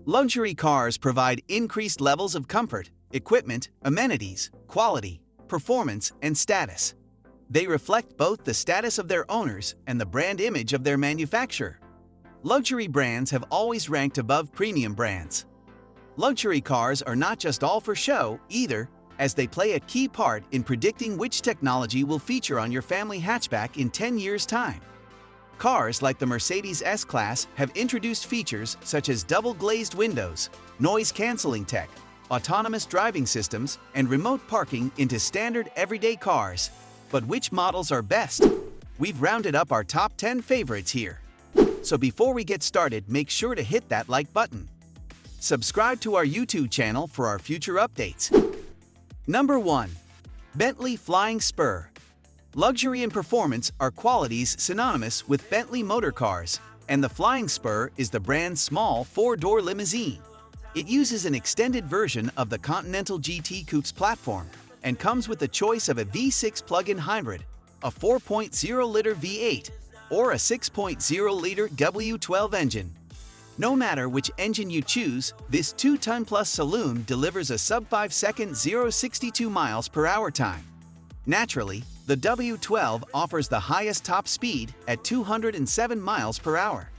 Luxury cars provide increased levels of comfort, equipment, amenities, quality, performance, and status. They reflect both the status of their owners and the brand image of their manufacturer. Luxury brands have always ranked above premium brands. Luxury cars are not just all for show either, as they play a key part in predicting which technology will feature on your family hatchback in 10 years' time. Cars like the Mercedes S-Class have introduced features such as double-glazed windows, noise-canceling tech, autonomous driving systems, and remote parking into standard everyday cars. But which models are best? We've rounded up our top 10 favorites here. So before we get started, make sure to hit that like button. Subscribe to our YouTube channel for our future updates. Number 1. Bentley Flying Spur. Luxury and performance are qualities synonymous with Bentley motor cars, and the Flying Spur is the brand's small four-door limousine. It uses an extended version of the Continental GT Coupe's platform and comes with the choice of a V6 plug-in hybrid, a 4.0-liter V8, or a 6.0-liter W12 engine. No matter which engine you choose, this 2-ton-plus saloon delivers a sub-5-second 0-62 miles per hour time. Naturally, the W12 offers the highest top speed at 207 miles per hour.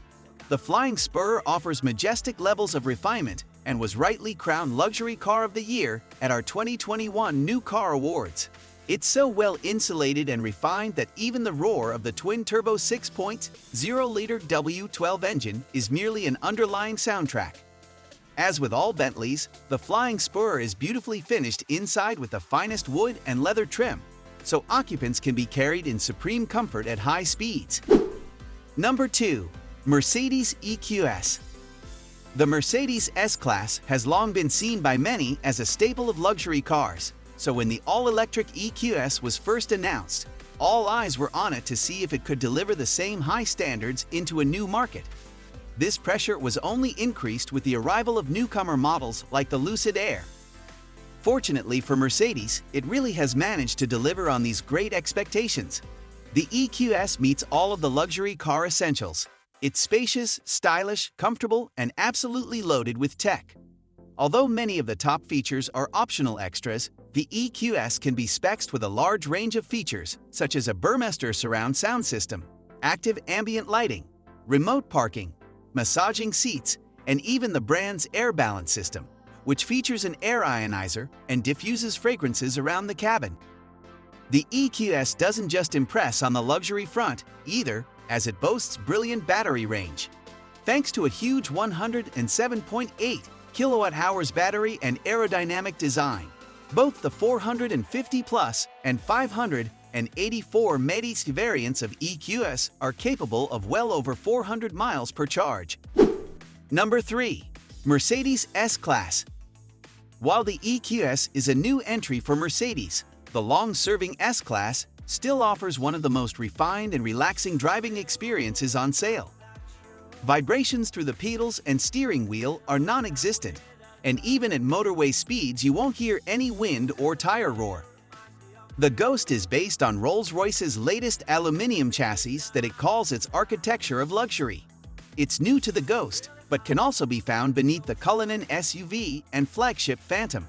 The Flying Spur offers majestic levels of refinement and was rightly crowned Luxury Car of the Year at our 2021 New Car Awards. It's so well insulated and refined that even the roar of the twin-turbo 6.0-liter W12 engine is merely an underlying soundtrack. As with all Bentleys, the Flying Spur is beautifully finished inside with the finest wood and leather trim, so occupants can be carried in supreme comfort at high speeds. Number 2. Mercedes EQS. The Mercedes S-Class has long been seen by many as a staple of luxury cars, so when the all-electric EQS was first announced, all eyes were on it to see if it could deliver the same high standards into a new market. This pressure was only increased with the arrival of newcomer models like the Lucid Air. Fortunately for Mercedes, it really has managed to deliver on these great expectations. The EQS meets all of the luxury car essentials. It's spacious, stylish, comfortable, and absolutely loaded with tech. Although many of the top features are optional extras, the EQS can be spec'd with a large range of features such as a Burmester surround sound system, active ambient lighting, remote parking, massaging seats, and even the brand's air balance system, which features an air ionizer and diffuses fragrances around the cabin. The EQS doesn't just impress on the luxury front either, as it boasts brilliant battery range. Thanks to a huge 107.8 kilowatt-hours battery and aerodynamic design, both the 450 Plus and 584 Medis variants of EQS are capable of well over 400 miles per charge. Number 3. Mercedes S-Class. While the EQS is a new entry for Mercedes, the long-serving S-Class still offers one of the most refined and relaxing driving experiences on sale. Vibrations through the pedals and steering wheel are non-existent, and even at motorway speeds you won't hear any wind or tire roar. The Ghost is based on Rolls-Royce's latest aluminum chassis that it calls its architecture of luxury. It's new to the Ghost, but can also be found beneath the Cullinan SUV and flagship Phantom.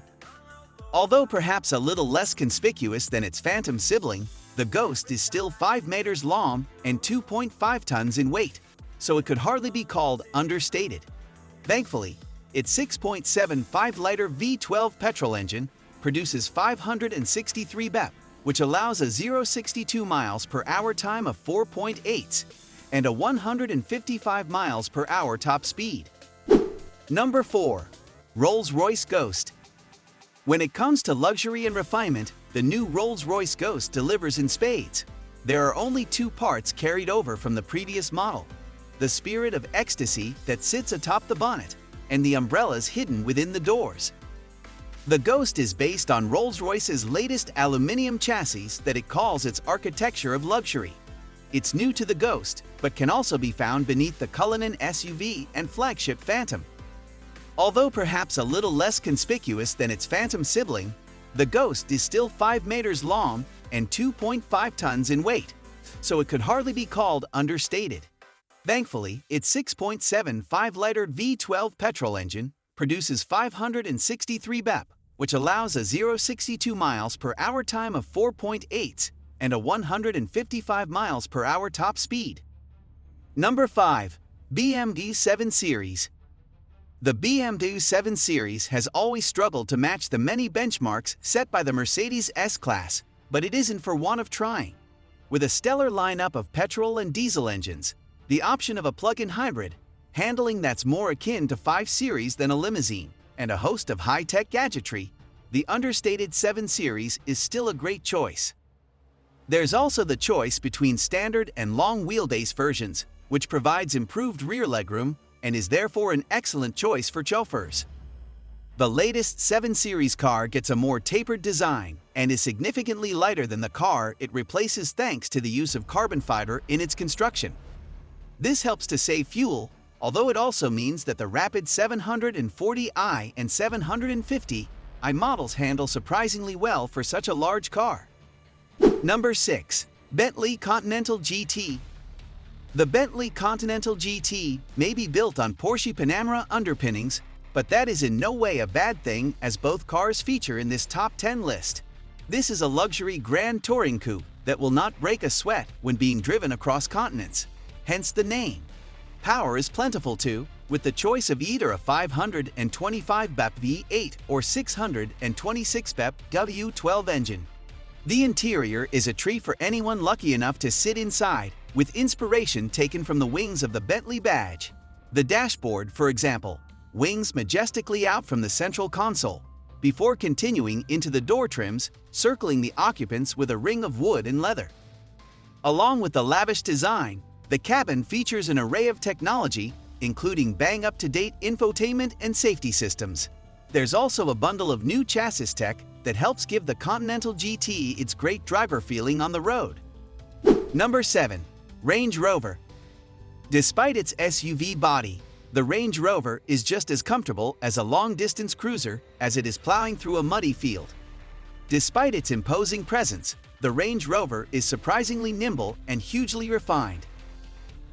Although perhaps a little less conspicuous than its Phantom sibling, the Ghost is still 5 meters long and 2.5 tons in weight, so it could hardly be called understated. Thankfully, its 6.75-liter V12 petrol engine produces 563 BP, which allows a 0-62 miles per hour time of 4.8 and a 155 miles per hour top speed. Number 4. Rolls-Royce Ghost. When it comes to luxury and refinement, the new Rolls-Royce Ghost delivers in spades. There are only 2 parts carried over from the previous model: the spirit of ecstasy that sits atop the bonnet, and the umbrellas hidden within the doors. The Ghost is based on Rolls-Royce's latest aluminum chassis that it calls its architecture of luxury. It's new to the Ghost, but can also be found beneath the Cullinan SUV and flagship Phantom. Although perhaps a little less conspicuous than its Phantom sibling, the Ghost is still 5 meters long and 2.5 tons in weight, so it could hardly be called understated. Thankfully, its 6.75-liter V12 petrol engine produces 563 bp, which allows a 0-62 miles per hour time of 4.8 and a 155 miles per hour top speed. Number 5. BMW 7 Series. The BMW 7 Series has always struggled to match the many benchmarks set by the Mercedes S-Class, but it isn't for want of trying. With a stellar lineup of petrol and diesel engines, the option of a plug-in hybrid, handling that's more akin to 5 Series than a limousine, and a host of high-tech gadgetry, the understated 7 Series is still a great choice. There's also the choice between standard and long wheelbase versions, which provides improved rear legroom and is therefore an excellent choice for chauffeurs. The latest 7 Series car gets a more tapered design and is significantly lighter than the car it replaces thanks to the use of carbon fiber in its construction. This helps to save fuel, although it also means that the Rapid 740i and 750i models handle surprisingly well for such a large car. Number 6. Bentley Continental GT. The Bentley Continental GT may be built on Porsche Panamera underpinnings, but that is in no way a bad thing, as both cars feature in this top 10 list. This is a luxury grand touring coupe that will not break a sweat when being driven across continents, hence the name. Power is plentiful too, with the choice of either a 525 bp V8 or 626 bp W12 engine. The interior is a treat for anyone lucky enough to sit inside, with inspiration taken from the wings of the Bentley badge. The dashboard, for example, wings majestically out from the central console, before continuing into the door trims, circling the occupants with a ring of wood and leather. Along with the lavish design, the cabin features an array of technology, including bang-up-to-date infotainment and safety systems. There's also a bundle of new chassis tech that helps give the Continental GT its great driver feeling on the road. Number 7. Range Rover. Despite its SUV body, the Range Rover is just as comfortable as a long-distance cruiser as it is plowing through a muddy field. Despite its imposing presence, the Range Rover is surprisingly nimble and hugely refined.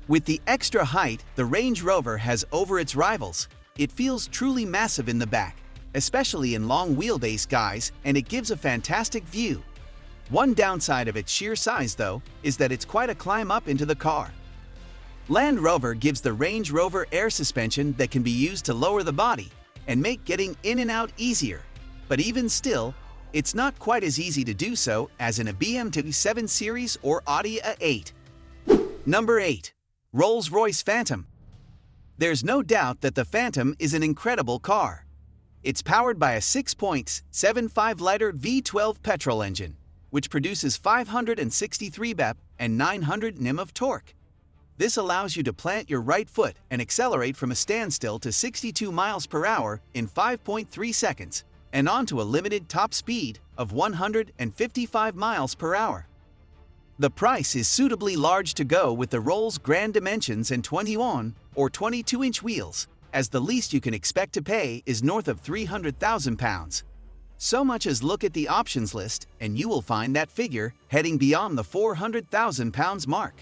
With the extra height the Range Rover has over its rivals, it feels truly massive in the back, especially in long wheelbase guys, and it gives a fantastic view. One downside of its sheer size, though, is that it's quite a climb up into the car. Land Rover gives the Range Rover air suspension that can be used to lower the body and make getting in and out easier, but even still, it's not quite as easy to do so as in a BMW 7 Series or Audi A8. Number 8. Rolls-Royce Phantom. There's no doubt that the Phantom is an incredible car. It's powered by a 6.75-liter V12 petrol engine, which produces 563 bp and 900 Nm of torque. This allows you to plant your right foot and accelerate from a standstill to 62 miles per hour in 5.3 seconds and onto a limited top speed of 155 miles per hour. The price is suitably large to go with the Rolls' grand dimensions and 21 or 22-inch wheels, as the least you can expect to pay is north of £300,000. So much as look at the options list and you will find that figure heading beyond the £400,000 mark.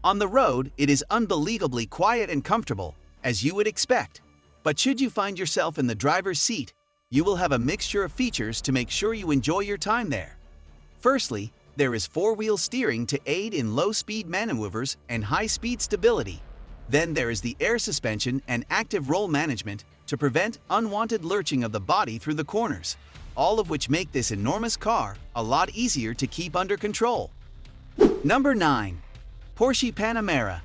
On the road, it is unbelievably quiet and comfortable, as you would expect. But should you find yourself in the driver's seat, you will have a mixture of features to make sure you enjoy your time there. Firstly, there is four-wheel steering to aid in low-speed maneuvers and high-speed stability. Then there is the air suspension and active roll management to prevent unwanted lurching of the body through the corners, all of which make this enormous car a lot easier to keep under control. Number 9. Porsche Panamera.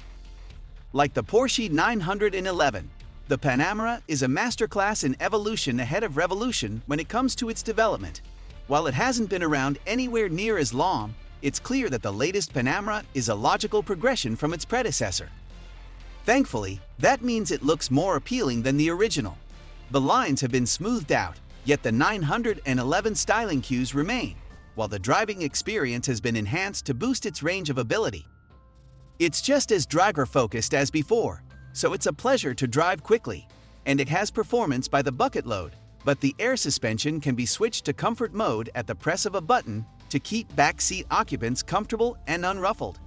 Like the Porsche 911, the Panamera is a masterclass in evolution ahead of revolution when it comes to its development. While it hasn't been around anywhere near as long, it's clear that the latest Panamera is a logical progression from its predecessor. Thankfully, that means it looks more appealing than the original. The lines have been smoothed out, yet the 911 styling cues remain, while the driving experience has been enhanced to boost its range of ability. It's just as driver-focused as before, so it's a pleasure to drive quickly, and it has performance by the bucket load, but the air suspension can be switched to comfort mode at the press of a button to keep backseat occupants comfortable and unruffled.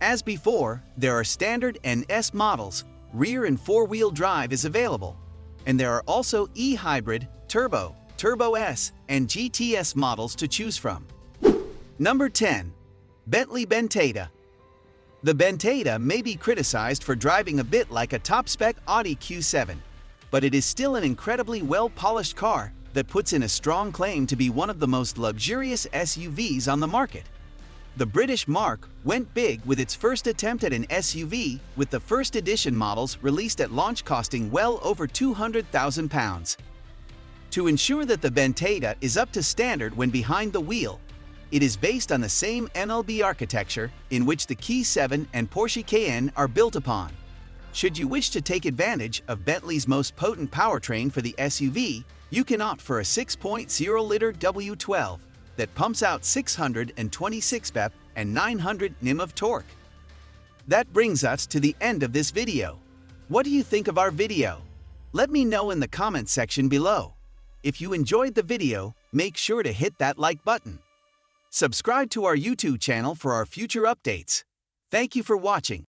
As before, there are standard and S models, rear and four-wheel drive is available, and there are also e-hybrid, turbo, Turbo S, and GTS models to choose from. Number 10. Bentley Bentayga. The Bentayga may be criticized for driving a bit like a top-spec Audi Q7, but it is still an incredibly well-polished car that puts in a strong claim to be one of the most luxurious SUVs on the market. The British marque went big with its first attempt at an SUV, with the first edition models released at launch costing well over £200,000. To ensure that the Bentayga is up to standard when behind the wheel, it is based on the same NLB architecture in which the Q7 and Porsche Cayenne are built upon. Should you wish to take advantage of Bentley's most potent powertrain for the SUV, you can opt for a 6.0-liter W12 that pumps out 626 bp and 900 Nm of torque. That brings us to the end of this video. What do you think of our video? Let me know in the comments section below. If you enjoyed the video, make sure to hit that like button. Subscribe to our YouTube channel for our future updates. Thank you for watching.